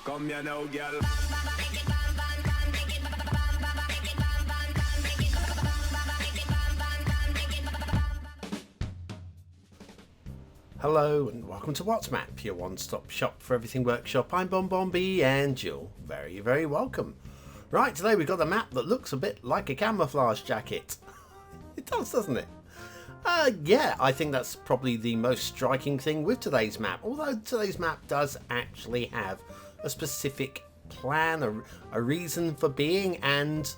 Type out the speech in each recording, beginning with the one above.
Come here now, girl. Hello and welcome to What's Map, your one-stop shop for everything workshop. I'm BonBonB and you're very, very welcome. Right, today we've got a map that looks a bit like a camouflage jacket. It does, doesn't it? Yeah, I think that's probably the most striking thing with today's map. Although today's map does actually have a specific plan, a reason for being, and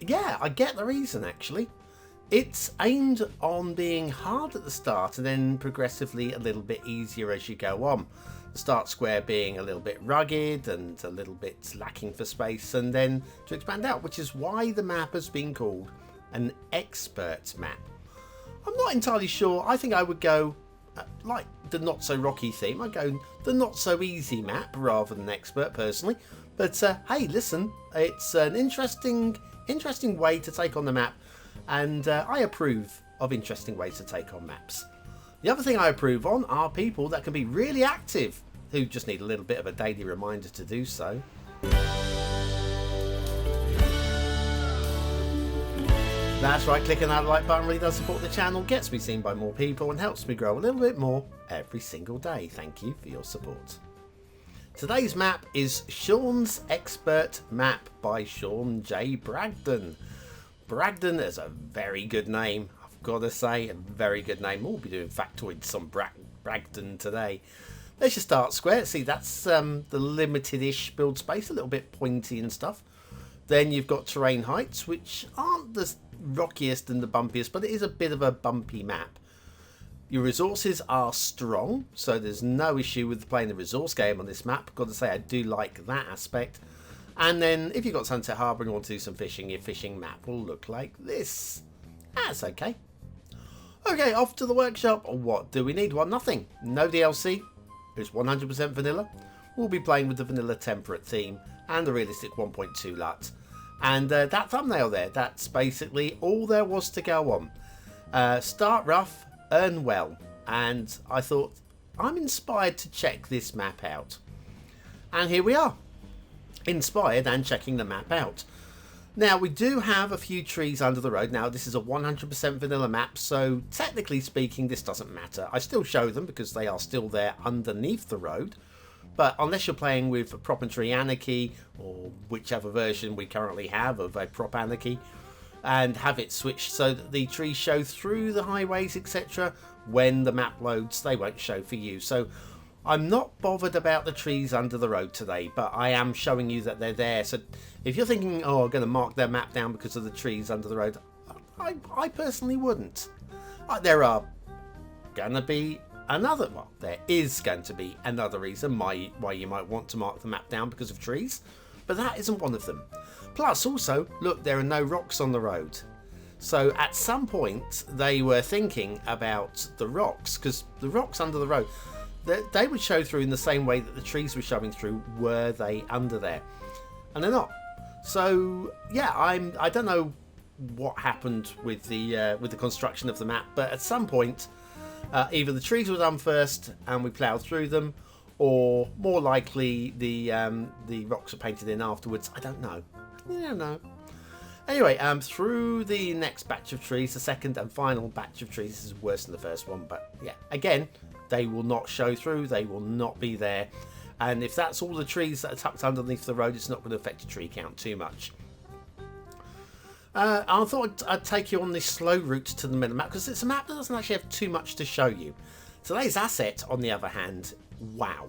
yeah, I get the reason actually. It's aimed on being hard at the start and then progressively a little bit easier as you go on. The start square being a little bit rugged and a little bit lacking for space, and then to expand out, which is why the map has been called an expert map. I'm not entirely sure. I think I would go like the not so rocky theme. I'd go the not so easy map rather than expert personally. But hey, listen, it's an interesting way to take on the map. And I approve of interesting ways to take on maps. The other thing I approve on are people that can be really active, who just need a little bit of a daily reminder to do so. That's right, clicking that like button really does support the channel, gets me seen by more people and helps me grow a little bit more every single day. Thank you for your support. Today's map is Shawn's Expert Map by shawnjbragdon. Bragdon is a very good name, I've got to say, a very good name. We'll be doing factoids on Bragdon today. There's your start square. See, that's the limited-ish build space, a little bit pointy and stuff. Then you've got terrain heights, which aren't the rockiest and the bumpiest, but it is a bit of a bumpy map. Your resources are strong, so there's no issue with playing the resource game on this map. I've got to say, I do like that aspect. And then if you've got Sunset Harbour and you want to do some fishing, your fishing map will look like this. That's okay. Okay, off to the workshop. What do we need? Well, nothing. No DLC. It's 100% vanilla. We'll be playing with the vanilla temperate theme and the realistic 1.2 LUT. And that thumbnail there, that's basically all there was to go on. Start rough, earn well. And I thought, I'm inspired to check this map out. And here we are. Inspired and checking the map out. Now we do have a few trees under the road. Now this is a 100% vanilla map, so technically speaking this doesn't matter. I still show them because they are still there underneath the road, but unless you're playing with Prop and Tree Anarchy or whichever version we currently have of a Prop Anarchy, and have it switched so that the trees show through the highways etc, when the map loads they won't show for you. So I'm not bothered about the trees under the road today, but I am showing you that they're there. So if you're thinking, oh, I'm going to mark their map down because of the trees under the road, I personally wouldn't. There is going to be another reason why you might want to mark the map down because of trees, but that isn't one of them. Plus, also, look, there are no rocks on the road. So at some point, they were thinking about the rocks, because the rocks under the road, they would show through in the same way that the trees were showing through were they under there, and they're not. So yeah, I don't know what happened with the construction of the map, but at some point either the trees were done first and we ploughed through them, or more likely the rocks are painted in afterwards. I don't know. Anyway, through the next batch of trees, the second and final batch of trees. This is worse than the first one, but yeah, again, they will not show through, they will not be there. And if that's all the trees that are tucked underneath the road, it's not going to affect the tree count too much. I thought I'd take you on this slow route to the middle map, because it's a map that doesn't actually have too much to show you. Today's asset, on the other hand, wow.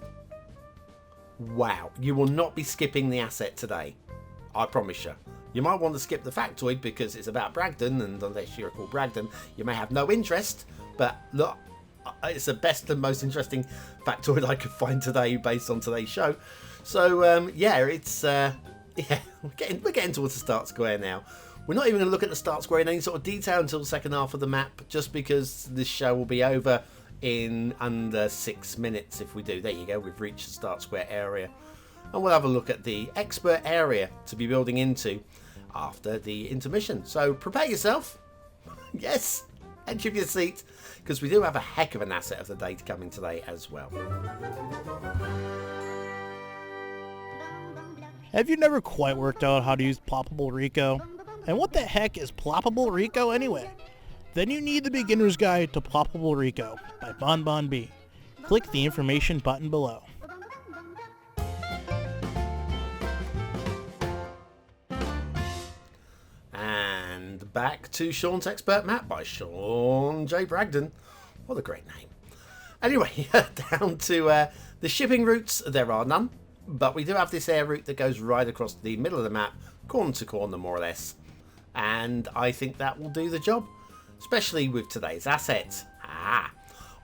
Wow, you will not be skipping the asset today. I promise you. You might want to skip the factoid because it's about Bragdon, and unless you're called Bragdon, you may have no interest. But look, it's the best and most interesting factoid I could find today based on today's show. So yeah, it's yeah, we're getting towards the start square now. We're not even going to look at the start square in any sort of detail until the second half of the map, just because this show will be over in under 6 minutes if we do. There you go, we've reached the start square area, and we'll have a look at the expert area to be building into after the intermission. So prepare yourself. Yes, edge of your seat, because we do have a heck of an asset of the day coming today as well. Have you never quite worked out how to use Ploppable Rico? And what the heck is Ploppable Rico anyway? Then you need the Beginner's Guide to Ploppable Rico by BonBonB. Click the information button below. And back to Shawn's Expert Map by Shawn J. Bragdon. What a great name. Anyway, down to the shipping routes. There are none, but we do have this air route that goes right across the middle of the map, corner to corner more or less. And I think that will do the job, especially with today's asset.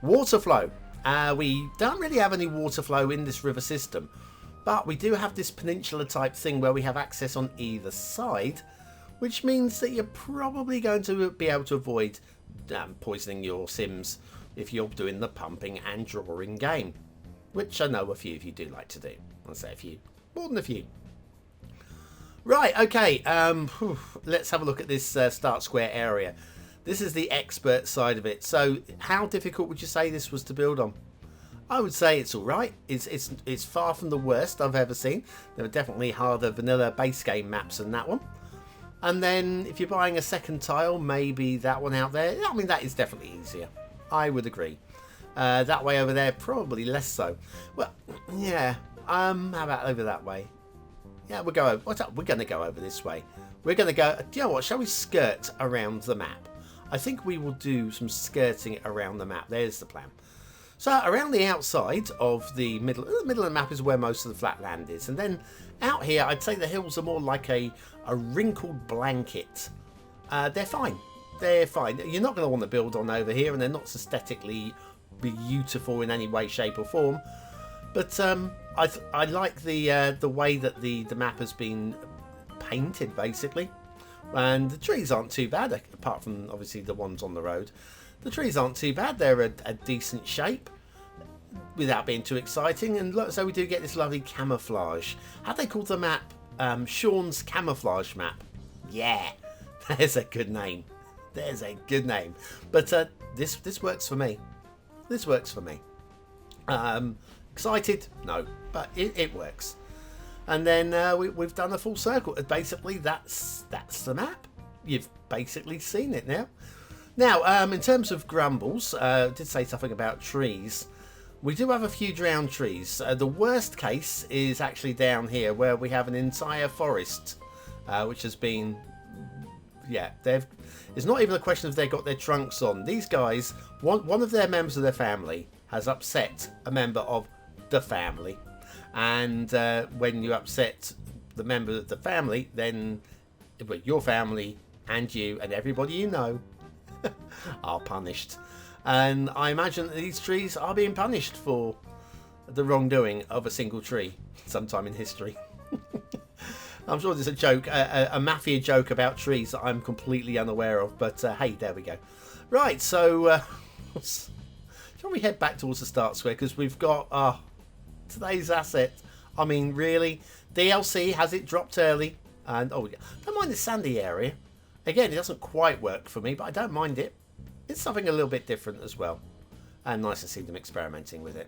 Water flow. We don't really have any water flow in this river system, but we do have this peninsula type thing where we have access on either side, which means that you're probably going to be able to avoid poisoning your Sims if you're doing the pumping and drawing game, which I know a few of you do like to do. I'll say a few, more than a few. Right, okay, let's have a look at this start square area. This is the expert side of it. So how difficult would you say this was to build on? I would say it's alright. It's far from the worst I've ever seen. There are definitely harder vanilla base game maps than that one. And then if you're buying a second tile, maybe that one out there, I mean, that is definitely easier. I would agree. That way over there, probably less so. Well, yeah. How about over that way? Yeah, we're going to go over this way. We're going to go, do you know what? Shall we skirt around the map? I think we will do some skirting around the map. There's the plan. So around the outside of the middle of the map is where most of the flat land is. And then out here, I'd say the hills are more like a wrinkled blanket. They're fine. They're fine. You're not going to want to build on over here, and they're not aesthetically beautiful in any way, shape or form. But I like the way that the map has been painted, basically. And the trees aren't too bad, apart from obviously the ones on the road. The trees aren't too bad. They're a decent shape without being too exciting. And look, so we do get this lovely camouflage. How they called the map? Shawn's Camouflage Map. Yeah, there's a good name. There's a good name. But this works for me. This works for me. Excited? No, but it works. And then we've done a full circle. Basically, that's the map. You've basically seen it now. Now, in terms of grumbles, I did say something about trees. We do have a few drowned trees. The worst case is actually down here, where we have an entire forest, which has been, yeah, it's not even a question of they got their trunks on. These guys, one of their members of their family has upset a member of the family. And when you upset the member of the family, then your family and you and everybody you know are punished. And I imagine that these trees are being punished for the wrongdoing of a single tree sometime in history. I'm sure there's a joke, a mafia joke about trees that I'm completely unaware of, but hey, there we go. Right, so shall we head back towards the start square, because we've got today's asset. I mean, really, DLC, has it dropped early? And oh, don't mind the sandy area. Again, it doesn't quite work for me, but I don't mind it. It's something a little bit different as well, and nice to see them experimenting with it.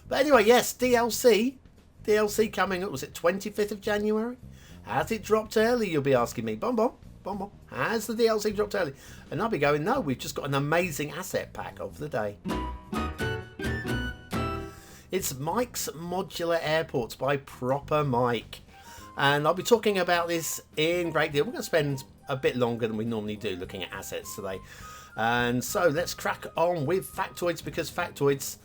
But anyway, yes, DLC coming. Was it 25th of January? Has it dropped early? You'll be asking me, BonBon, has the DLC dropped early? And I'll be going, no, we've just got an amazing asset pack of the day. It's Mike's Modular Airport by propermike. And I'll be talking about this in great deal. We're going to spend a bit longer than we normally do looking at assets today. And so let's crack on with factoids, because factoids,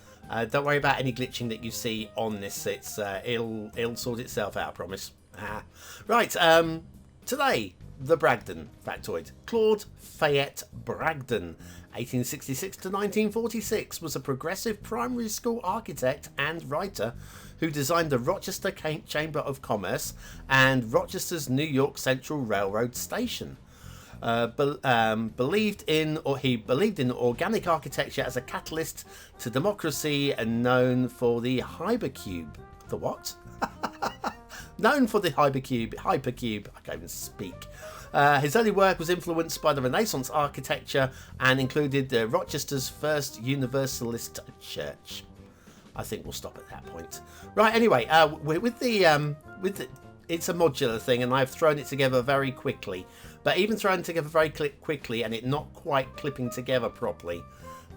don't worry about any glitching that you see on this. It'll sort itself out, I promise. Right, today, the Bragdon factoid. Claude Fayette Bragdon, 1866 to 1946, was a progressive primary school architect and writer who designed the Rochester Chamber of Commerce and Rochester's New York Central Railroad Station. He believed in organic architecture as a catalyst to democracy, and known for the hypercube. The what? Known for the hypercube. I can't even speak. His early work was influenced by the Renaissance architecture and included Rochester's first Universalist church. I think we'll stop at that point. Right. Anyway, with the it's a modular thing, and I've thrown it together very quickly. But even thrown it together very quickly and it not quite clipping together properly,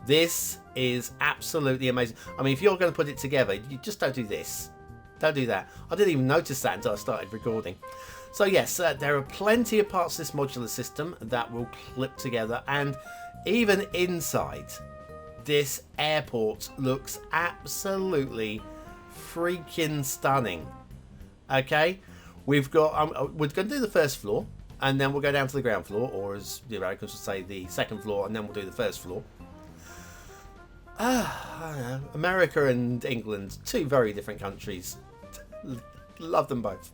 this is absolutely amazing. I mean, if you're going to put it together, you just don't do this. Don't do that. I didn't even notice that until I started recording. So yes, there are plenty of parts of this modular system that will clip together, and even inside, this airport looks absolutely freaking stunning. Okay, we've got we're going to do the first floor, and then we'll go down to the ground floor, or as the Americans would say, the second floor, and then we'll do the first floor. I don't know. America and England, two very different countries. Love them both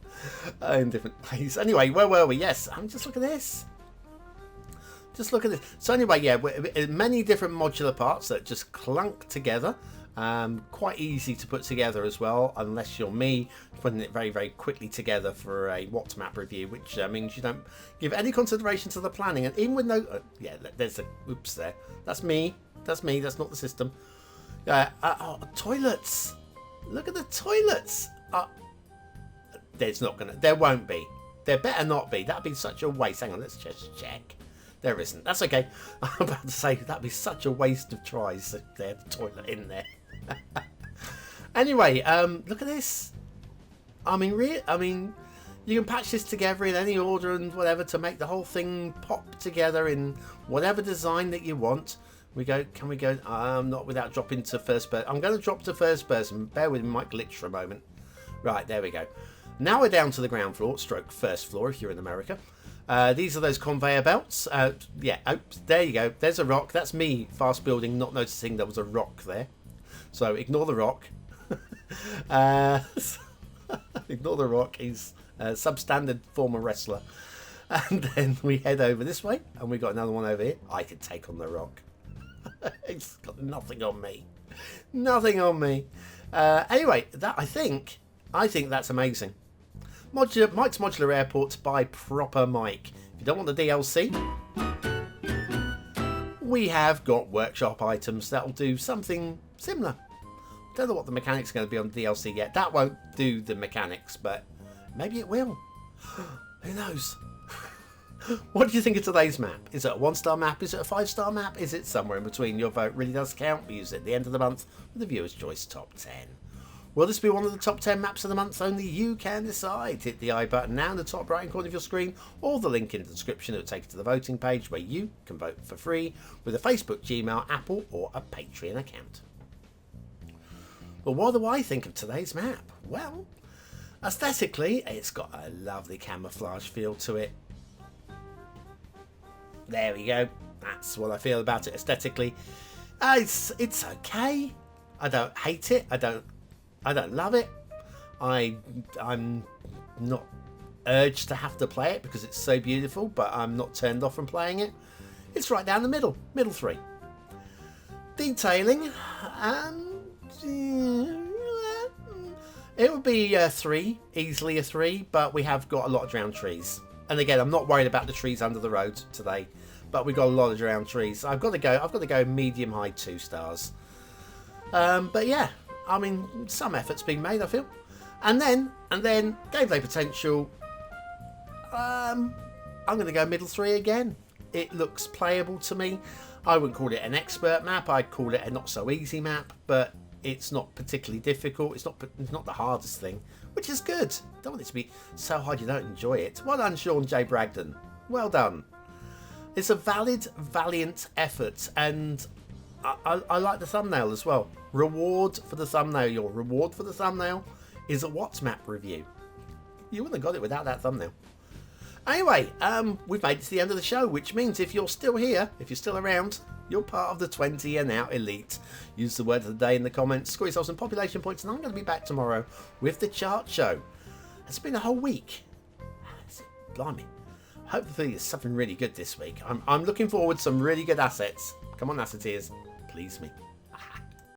in different ways. Anyway, where were we? Yes, just look at this. Just look at this. So anyway, yeah, many different modular parts that just clunk together. Quite easy to put together as well, unless you're me, putting it very, very quickly together for a What map review, which means you don't give any consideration to the planning. And even with no... yeah, there's a... oops there. That's me. That's me. That's not the system. Toilets. Look at the toilets. There's not going to... there won't be. There better not be. That'd be such a waste. Hang on, let's just check. There isn't. That's okay. I'm about to say that'd be such a waste of tries if there's a toilet in there. Anyway, look at this. I mean, you can patch this together in any order and whatever to make the whole thing pop together in whatever design that you want. Can we go? Not without dropping to first person. I'm going to drop to first person. Bear with me, might glitch for a moment. Right, there we go. Now we're down to the ground floor, stroke first floor if you're in America. These are those conveyor belts. Yeah, oops, there you go. There's a rock. That's me fast building, not noticing there was a rock there. So ignore the rock. Ignore the rock. He's a substandard former wrestler. And then we head over this way, and we got another one over here. I could take on the rock. It's got nothing on me. Nothing on me. Anyway, that I think that's amazing. Mike's Modular Airport by propermike. If you don't want the DLC, we have got workshop items that will do something similar. Don't know what the mechanics are going to be on the DLC yet. That won't do the mechanics, but maybe it will. Who knows? What do you think of today's map? Is it a 1-star map? Is it a 5-star map? Is it somewhere in between? Your vote really does count. We use it at the end of the month with the Viewer's Choice Top 10. Will this be one of the top 10 maps of the month? Only you can decide. Hit the I button now in the top right hand corner of your screen, or the link in the description that will take you to the voting page where you can vote for free with a Facebook, Gmail, Apple or a Patreon account. Well, what do I think of today's map? Well, aesthetically, it's got a lovely camouflage feel to it. There we go. That's what I feel about it aesthetically. It's okay. I don't hate it. I don't love it. I'm not urged to have to play it because it's so beautiful, but I'm not turned off from playing it. It's right down the middle 3. Detailing, it would be a 3, easily a 3, but we have got a lot of drowned trees. And again, I'm not worried about the trees under the road today, but we've got a lot of drowned trees. I've got to go medium high 2 stars. But yeah. I mean, some effort's been made, I feel. And then gameplay potential. I'm going to go middle 3 again. It looks playable to me. I wouldn't call it an expert map. I'd call it a not so easy map, but it's not particularly difficult. It's not the hardest thing, which is good. Don't want it to be so hard you don't enjoy it. Well done, Shawn Bragdon. Well done. It's a valiant effort, and I like the thumbnail as well. Reward for the thumbnail. Your reward for the thumbnail is a What's map review. You wouldn't have got it without that thumbnail. Anyway, we've made it to the end of the show, which means if you're still here, if you're still around, you're part of the 20 and out elite. Use the word of the day in the comments, score yourself some population points, and I'm going to be back tomorrow with the chart show. It's been a whole week. Blimey. Hopefully it's something really good this week. I'm looking forward to some really good assets. Come on, Asseteers. Please me.